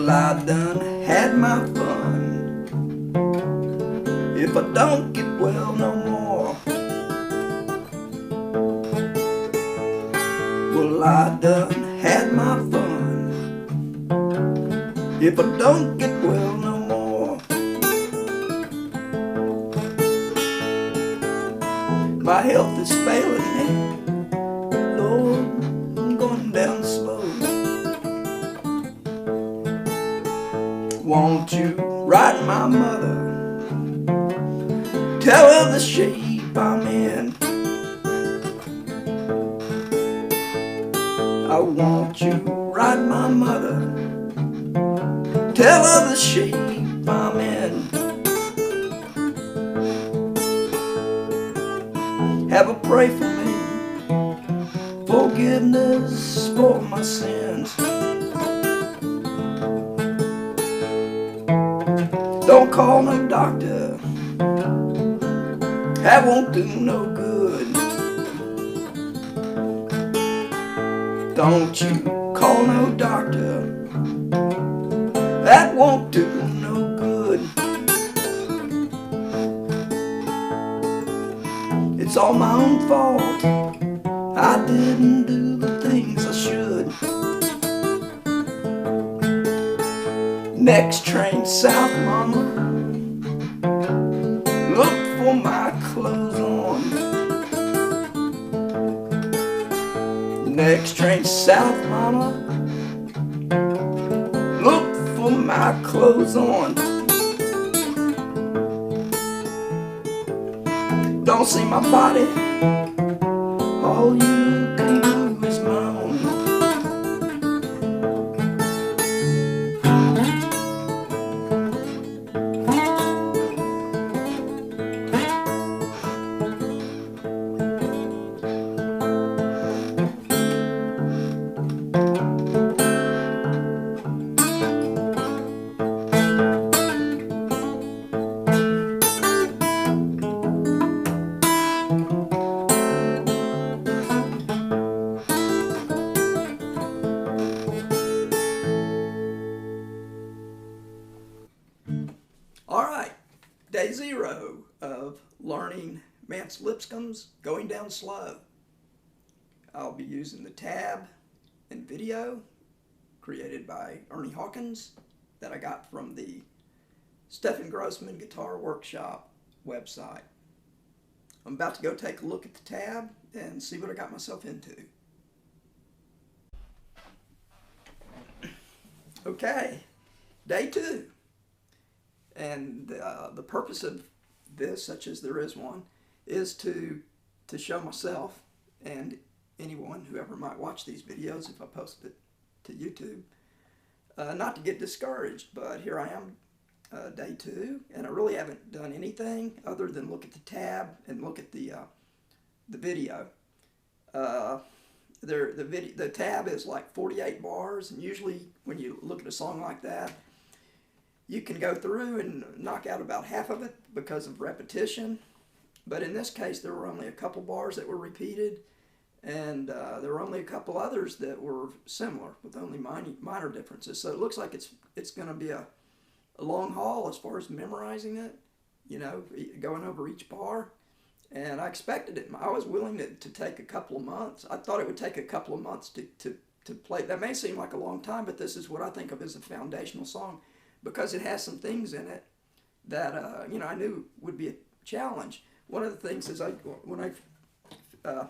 Well, I done had my fun. If I don't get well no more, well, I done had my fun. If I don't get well no more, my health is failing me. Lord, I'm going down slow. Won't you write my mother? Tell her the shape I'm in. I want you write my mother. Tell her the shape I'm in. Have her pray for me. Forgiveness for my sins. Don't call no doctor, that won't do no good. Don't you call no doctor, that won't do no good. It's all my own fault, I didn't do the things I should. Next train south, mama, look for my clothes on. Next train south, mama, look for my clothes on. Don't see my body, all you can do is moan. Alright, day 0 of learning Mance Lipscomb's Going Down Slow. I'll be using the tab and video created by Ernie Hawkins that I got from the Stephen Grossman Guitar Workshop website. I'm about to go take a look at the tab and see what I got myself into. Okay, day 2. And the purpose of this, such as there is one, is to show myself and anyone, whoever might watch these videos if I post it to YouTube, not to get discouraged. But here I am, day 2, and I really haven't done anything other than look at the tab and look at the video. The tab is like 48 bars, and usually when you look at a song like that, you can go through and knock out about half of it because of repetition. But in this case, there were only a couple bars that were repeated, and there were only a couple others that were similar with only minor differences. So it looks like it's going to be a long haul as far as memorizing it, you know, going over each bar. And I expected it. I was willing to take a couple of months. I thought it would take a couple of months to play. That may seem like a long time, but this is what I think of as a foundational song, because it has some things in it that you know, I knew would be a challenge. One of the things is when I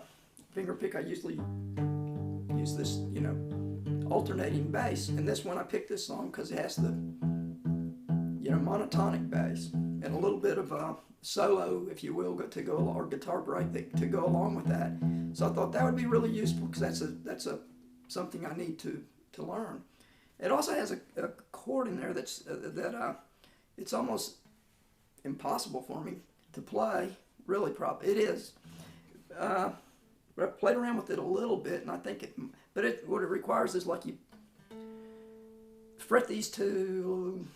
finger pick, I usually use this, you know, alternating bass, and this one I picked this song because it has the, you know, monotonic bass and a little bit of a solo, if you will, or guitar break to go along with that. So I thought that would be really useful because that's something I need to learn. It also has a chord in there that's it's almost impossible for me to play. Really, it is. I played around with it a little bit, and I think what it requires is, like, you fret these two.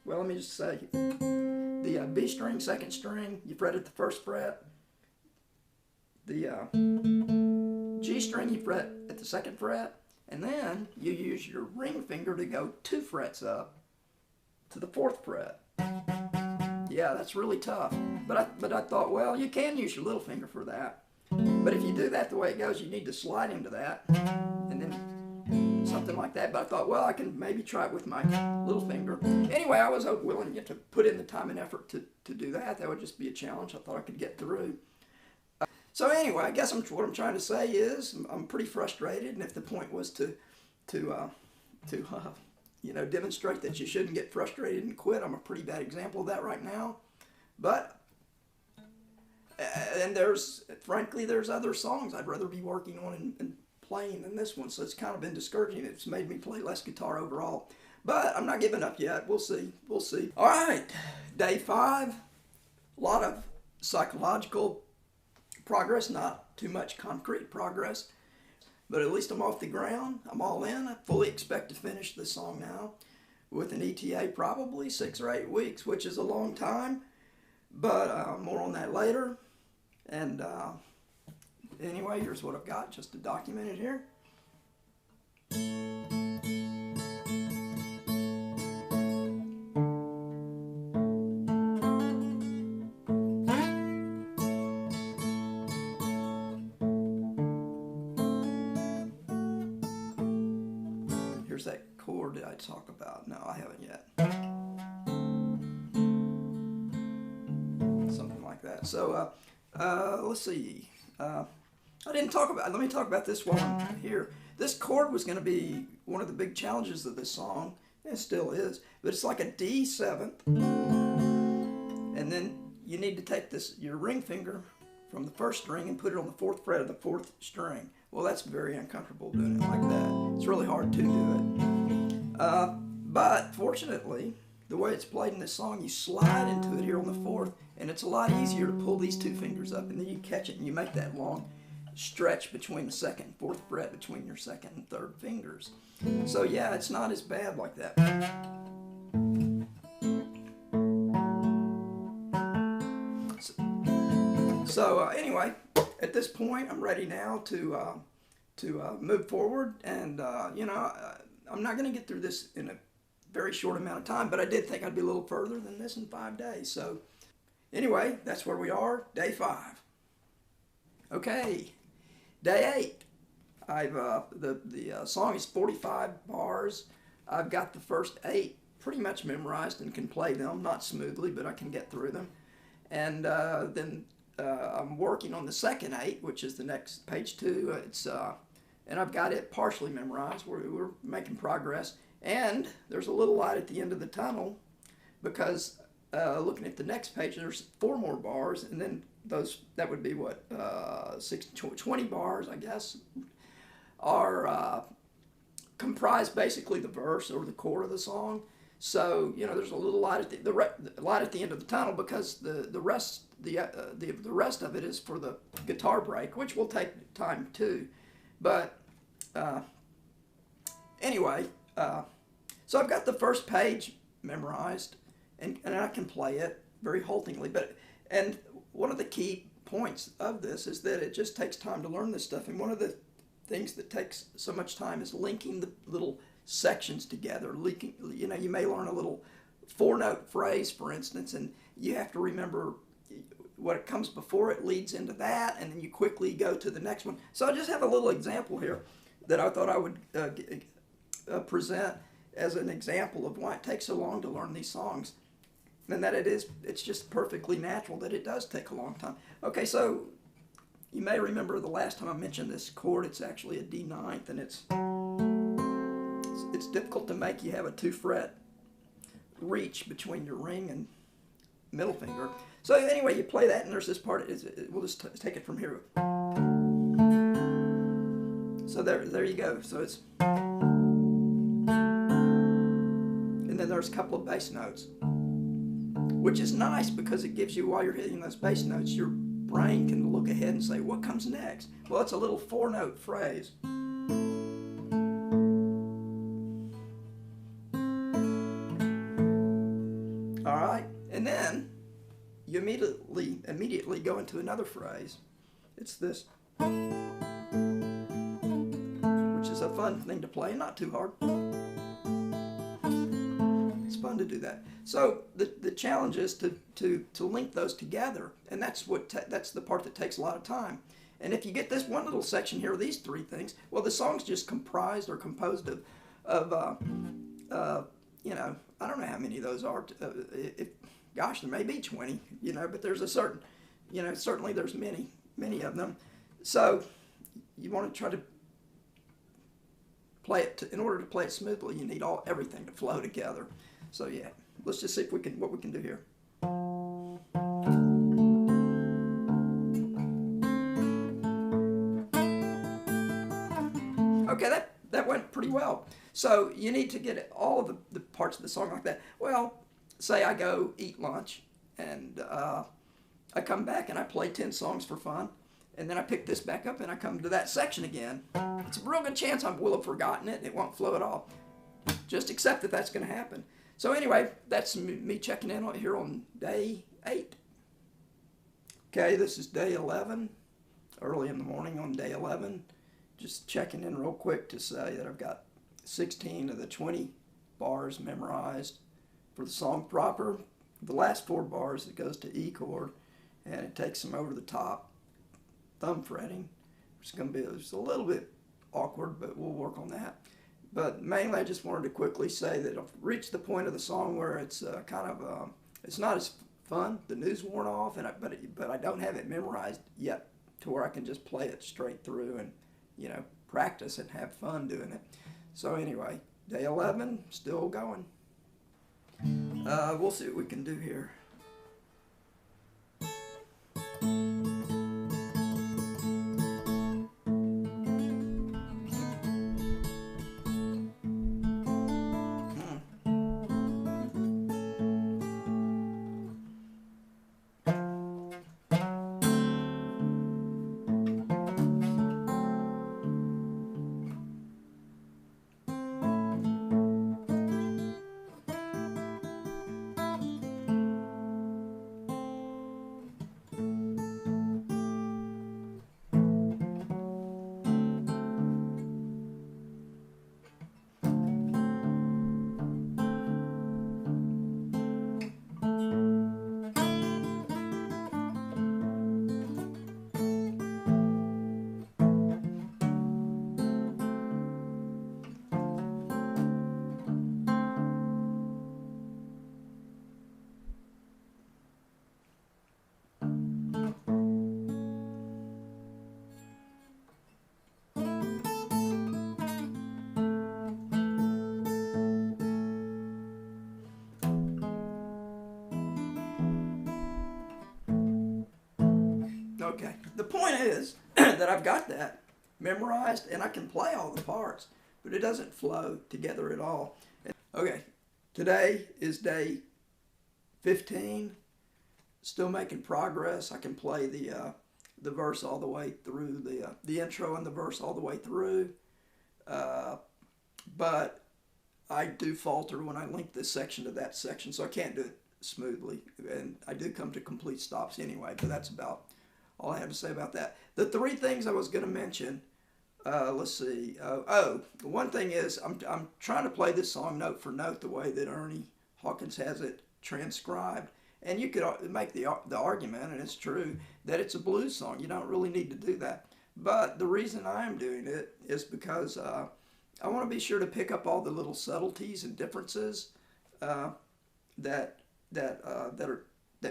Well, let me just say, the B string, 2nd string, you fret at the 1st fret. The G string, you fret at the 2nd fret. And then you use your ring finger to go 2 frets up to the 4th fret. Yeah, that's really tough. But I thought, well, you can use your little finger for that. But if you do that the way it goes, you need to slide into that, and then something like that. But I thought, well, I can maybe try it with my little finger. Anyway, I was willing to put in the time and effort to do that. That would just be a challenge I thought I could get through. So anyway, I guess what I'm trying to say is I'm pretty frustrated, and if the point was to demonstrate that you shouldn't get frustrated and quit, I'm a pretty bad example of that right now. But and frankly, there's other songs I'd rather be working on and playing than this one, so it's kind of been discouraging. It's made me play less guitar overall. But I'm not giving up yet. We'll see. We'll see. All right, day 5. A lot of psychological progress, not too much concrete progress. But at least I'm off the ground. I'm all in. I fully expect to finish this song now with an ETA probably 6 or 8 weeks, which is a long time. But more on that later. And anyway, here's what I've got just to document it here. Here's that chord that I talk about. No, I haven't yet. Something like that. So let's see. Let me talk about this one here. This chord was going to be one of the big challenges of this song. It still is. But it's like a D7th. And then you need to take your ring finger from the 1st string and put it on the 4th fret of the 4th string. Well, that's very uncomfortable doing it like that. It's really hard to do it. But fortunately, the way it's played in this song, you slide into it here on the 4th, and it's a lot easier to pull these 2 fingers up, and then you catch it, and you make that long stretch between the 2nd and 4th fret between your 2nd and 3rd fingers. So yeah, it's not as bad like that. So anyway, at this point, I'm ready now to move forward, and I'm not going to get through this in a very short amount of time, but I did think I'd be a little further than this in 5 days. So anyway, that's where we are, day 5. Okay, day 8. The song is 45 bars. I've got the first 8 pretty much memorized and can play them, not smoothly, but I can get through them. And then I'm working on the second 8, which is the next page 2. And I've got it partially memorized. We're making progress. And there's a little light at the end of the tunnel because looking at the next page, there's 4 more bars, and then that would be what, 20 bars, I guess, are comprise basically the verse or the chord of the song. So there's a little light at the light at the end of the tunnel because the rest of it is for the guitar break, which will take time too. But anyway, so I've got the first page memorized, and I can play it very haltingly. And one of the key points of this is that it just takes time to learn this stuff. And one of the things that takes so much time is linking the little sections together. You may learn a little 4-note phrase, for instance, and you have to remember what comes before it leads into that, and then you quickly go to the next one. So I just have a little example here that I thought I would present as an example of why it takes so long to learn these songs, and that it's just perfectly natural that it does take a long time. Okay, so you may remember the last time I mentioned this chord. It's actually a D9th, and it's difficult to make. You have a 2-fret reach between your ring and middle finger. So anyway, you play that, and there's this part. We'll just take it from here. So there you go. So it's, and then there's a couple of bass notes, which is nice because it gives you, while you're hitting those bass notes, your brain can look ahead and say, what comes next? Well, it's a little 4-note phrase. All right, and then you immediately go into another phrase. It's this, which is is a fun thing to play, not too hard. It's fun to do that. So the challenge is to link those together, and that's the part that takes a lot of time. And if you get this one little section here, these three things, well, the song's just comprised or composed of you know, I don't know how many of those are. Gosh, there may be 20, you know, but there's a certain, you know, certainly there's many of them. So you want to try to play it. In order to play it smoothly, you need everything to flow together. So yeah, let's just see if what we can do here. Okay, that went pretty well. So you need to get all of the parts of the song like that. Well, say I go eat lunch, and I come back and I play 10 songs for fun, and then I pick this back up and I come to that section again. It's a real good chance I will have forgotten it and it won't flow at all. Just accept that that's going to happen. So anyway, that's me checking in here on day 8. Okay, this is day 11, early in the morning on day 11. Just checking in real quick to say that I've got 16 of the 20 bars memorized for the song proper. The last 4 bars, it goes to E chord, and it takes them over the top, thumb fretting. It's going to be just a little bit awkward, but we'll work on that. But mainly I just wanted to quickly say that I've reached the point of the song where it's it's not as fun. The new's worn off, but I don't have it memorized yet to where I can just play it straight through and, you know, practice and have fun doing it. So anyway, day 11, still going. We'll see what we can do here. Okay, the point is that I've got that memorized and I can play all the parts, but it doesn't flow together at all. Okay, today is day 15, still making progress. I can play the verse all the way through, the intro and the verse all the way through, but I do falter when I link this section to that section, so I can't do it smoothly, and I do come to complete stops anyway, but that's about all I have to say about that. The 3 things I was going to mention, let's see. One thing is I'm trying to play this song note for note the way that Ernie Hawkins has it transcribed. And you could make the argument, and it's true, that it's a blues song. You don't really need to do that. But the reason I'm doing it is because I want to be sure to pick up all the little subtleties and differences that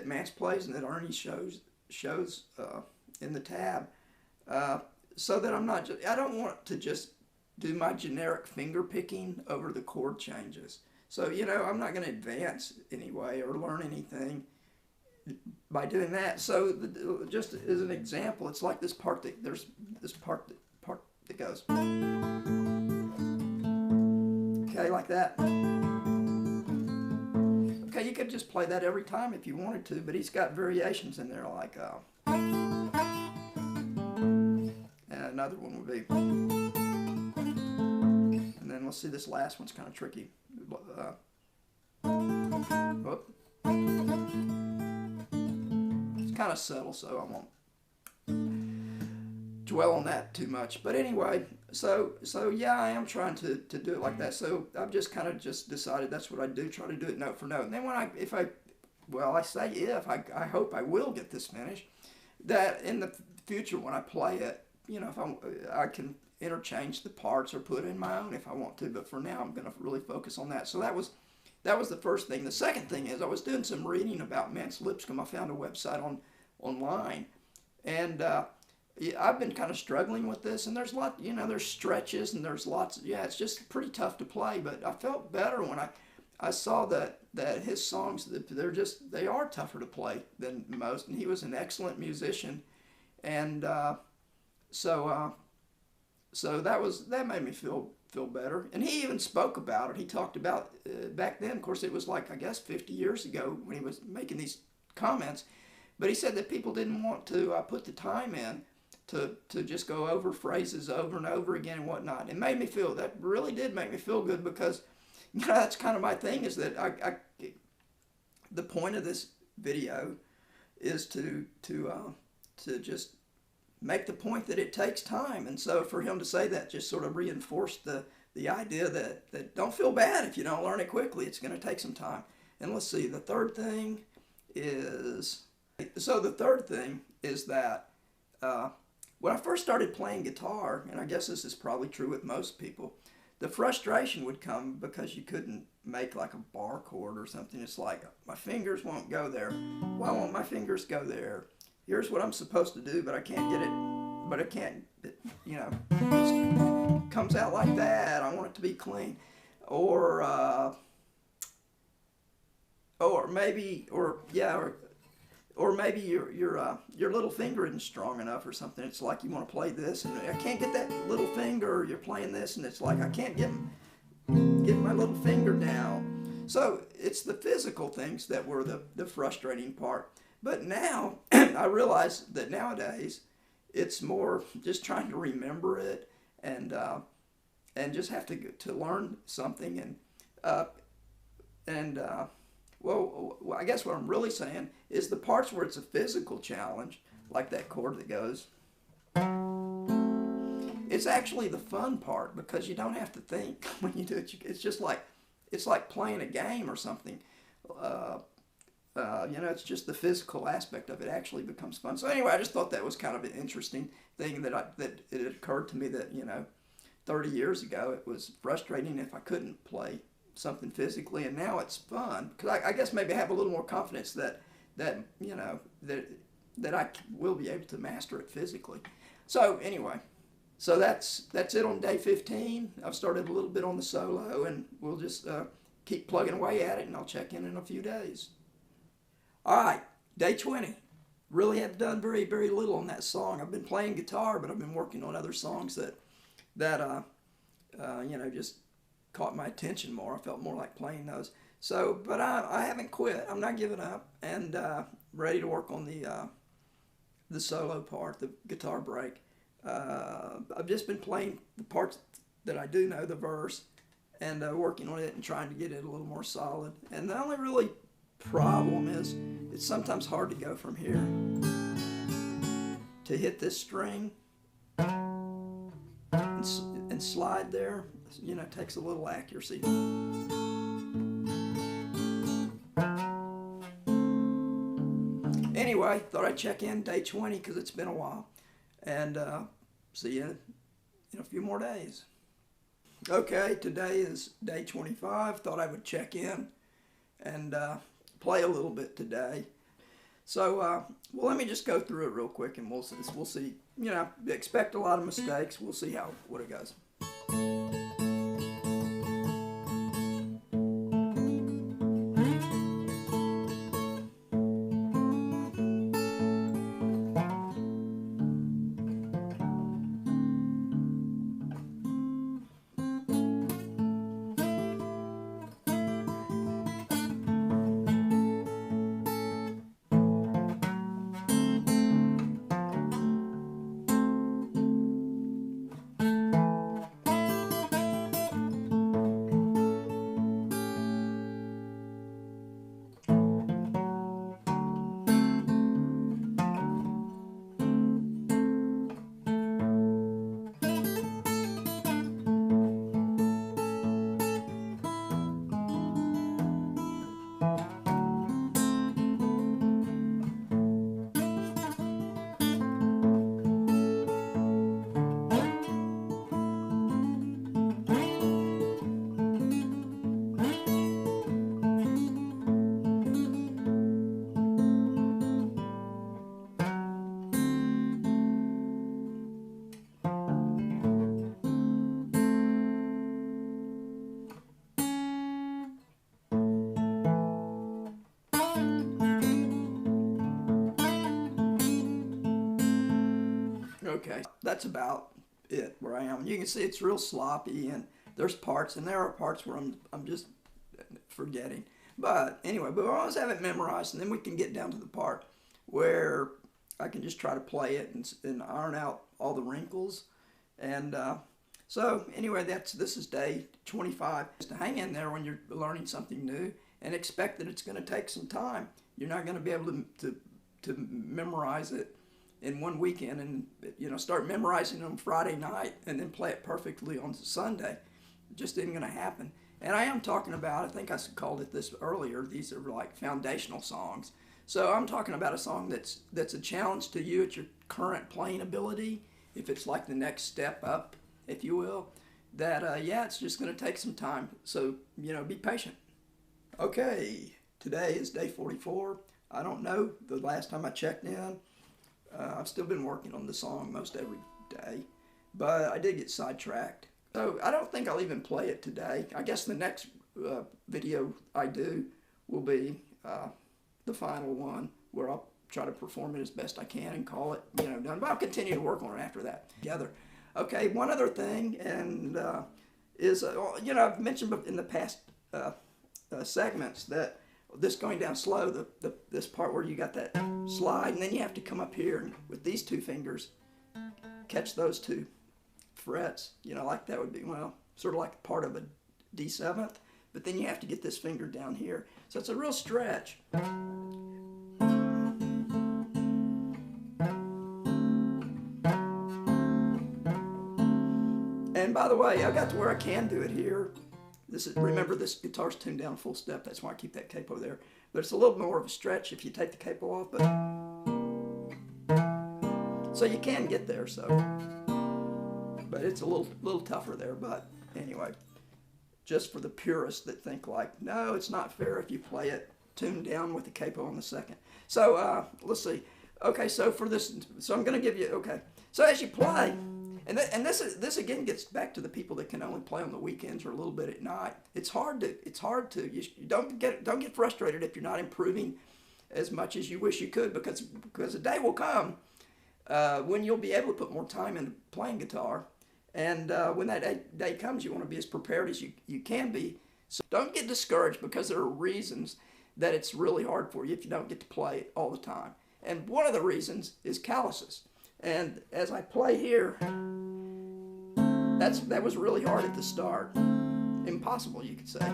Mance plays and that Ernie shows in the tab, so that I don't want to just do my generic finger picking over the chord changes. So, you know, I'm not going to advance anyway or learn anything by doing that. So just as an example, it's like this part that there's this part that goes, okay, like that. Okay, you could just play that every time if you wanted to, but he's got variations in there like, and another one would be, and then let's see, this last one's kind of tricky. It's kind of subtle, so I won't. dwell on that too much. But anyway, so yeah, I am trying to do it like that. So I've just kind of just decided that's what I do, try to do it note for note. And then I say if, I hope I will get this finished, that in the future when I play it, you know, if I can interchange the parts or put in my own if I want to. But for now, I'm going to really focus on that. So that was the first thing. The second thing is I was doing some reading about Mance Lipscomb. I found a website online, and yeah, I've been kind of struggling with this. And there's there's stretches and there's lots. Yeah, it's just pretty tough to play. But I felt better when I saw that his songs, they are tougher to play than most. And he was an excellent musician, and so that made me feel better. And he even spoke about it. He talked about back then. Of course, it was like I guess 50 years ago when he was making these comments. But he said that people didn't want to put the time in to just go over phrases over and over again and whatnot. That really did make me feel good because, you know, that's kind of my thing, is that the point of this video is to just make the point that it takes time. And so for him to say that just sort of reinforced the idea that don't feel bad if you don't learn it quickly. It's going to take some time. And let's see, the third thing is that when I first started playing guitar, and I guess this is probably true with most people, the frustration would come because you couldn't make like a bar chord or something. It's like, my fingers won't go there. Why won't my fingers go there? Here's what I'm supposed to do, but I can't get it. But I can't, you know, it comes out like that. I want it to be clean. Or maybe your little finger isn't strong enough or something. It's like you want to play this, and I can't get that little finger. Or you're playing this, and it's like I can't get my little finger down. So it's the physical things that were the frustrating part. But now I realize that nowadays it's more just trying to remember it and just have to learn something well, I guess what I'm really saying is the parts where it's a physical challenge, like that chord that goes, it's actually the fun part because you don't have to think when you do it. It's just like, it's like playing a game or something. It's just the physical aspect of it actually becomes fun. So anyway, I just thought that was kind of an interesting thing that it occurred to me that, 30 years ago it was frustrating if I couldn't play something physically, and now it's fun because I guess maybe I have a little more confidence that I will be able to master it physically. So anyway, so that's it on day 15. I've started a little bit on the solo, and we'll just keep plugging away at it, and I'll check in a few days. All right, day 20. Really have done very, very little on that song. I've been playing guitar, but I've been working on other songs that just caught my attention more. I felt more like playing those. So, but I haven't quit. I'm not giving up, and ready to work on the solo part, the guitar break. I've just been playing the parts that I do know, the verse, and working on it and trying to get it a little more solid. And the only really problem is it's sometimes hard to go from here to hit this string and slide there. It takes a little accuracy. Anyway, thought I'd check in day 20 because it's been a while, and see you in a few more days. Okay, today is day 25. Thought I would check in and play a little bit today. So, well, let me just go through it real quick, and we'll see. Expect a lot of mistakes. We'll see what it goes. Okay, that's about it where I am. You can see it's real sloppy, and there's parts, and there are parts where I'm just forgetting. But anyway, but I always have it memorized, and then we can get down to the part where I can just try to play it and iron out all the wrinkles. And so anyway, this is day 25. Just to hang in there when you're learning something new, and expect that it's going to take some time. You're not going to be able to memorize it in one weekend, and start memorizing it on Friday night and then play it perfectly on Sunday. It just isn't going to happen. And I am talking about, I think I called it this earlier, these are like foundational songs. So I'm talking about a song that's a challenge to you at your current playing ability, if it's like the next step up, if you will, that yeah, it's just going to take some time. So, be patient. Okay, today is day 44. I don't know the last time I checked in. I've still been working on the song most every day, but I did get sidetracked. So I don't think I'll even play it today. I guess the next video I do will be the final one, where I'll try to perform it as best I can and call it, done. But I'll continue to work on it after that together. Okay, one other thing, and is, I've mentioned in the past segments that this going down slow, this part where you got that slide, and then you have to come up here and with these two fingers catch those two frets, like that would be, well, sort of like part of a D7th, but then you have to get this finger down here. So it's a real stretch. And by the way, I got to where I can do it here. Remember, this guitar's tuned down full step. That's why I keep that capo there. But it's a little more of a stretch if you take the capo off. So you can get there. But it's a little tougher there. But anyway, just for the purists that think like, no, it's not fair if you play it tuned down with the capo on the second. So let's see. Okay, so for this, I'm going to give you. Okay, so as you play. And this again gets back to the people that can only play on the weekends or a little bit at night. It's hard to. You don't get frustrated if you're not improving as much as you wish you could, because a day will come when you'll be able to put more time into playing guitar, and when that day comes, you want to be as prepared as you can be. So don't get discouraged, because there are reasons that it's really hard for you if you don't get to play all the time. And one of the reasons is calluses. And as I play here, that was really hard at the start. Impossible, you could say.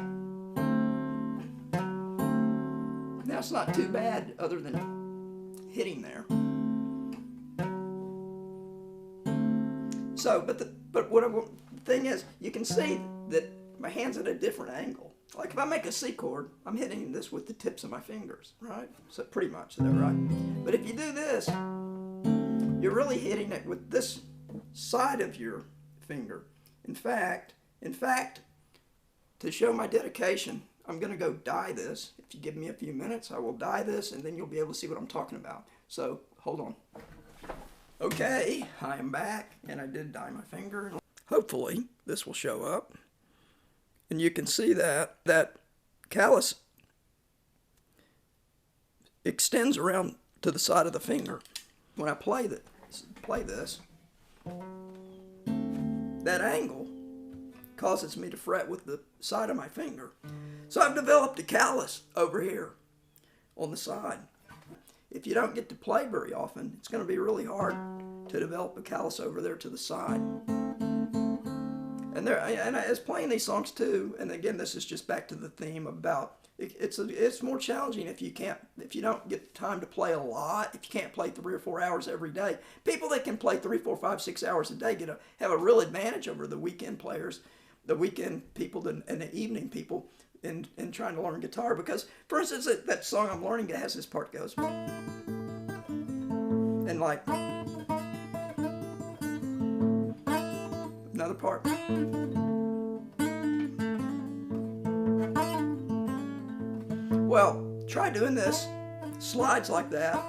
Now it's not too bad other than hitting there. So, but the thing is, you can see that my hand's at a different angle. Like if I make a C chord, I'm hitting this with the tips of my fingers, right? So pretty much, is that right? But if you do this, you're really hitting it with this side of your finger. In fact, to show my dedication, I'm going to go dye this. If you give me a few minutes, I will dye this, and then you'll be able to see what I'm talking about. So, hold on. Okay, I am back, and I did dye my finger. Hopefully, this will show up. And you can see that callus extends around to the side of the finger. When I play this, that angle causes me to fret with the side of my finger. So I've developed a callus over here on the side. If you don't get to play very often, it's going to be really hard to develop a callus over there to the side. And I was playing these songs too, and again, this is just back to the theme about it's more challenging if you don't get time to play a lot, if you can't play 3 or 4 hours every day. People that can play 3, 4, 5, 6 hours a day have a real advantage over the weekend players, the weekend people and the evening people in trying to learn guitar. Because, for instance, that song I'm learning has this part goes, and like another part. Well, try doing this slides like that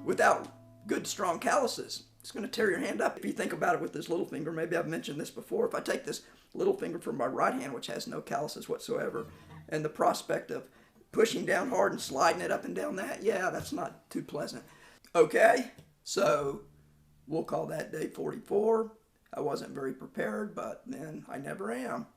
without good strong calluses. It's going to tear your hand up. If you think about it with this little finger, maybe I've mentioned this before, if I take this little finger from my right hand, which has no calluses whatsoever, and the prospect of pushing down hard and sliding it up and down that, yeah, that's not too pleasant. Okay, so We'll call that day 44. I wasn't very prepared, but then I never am.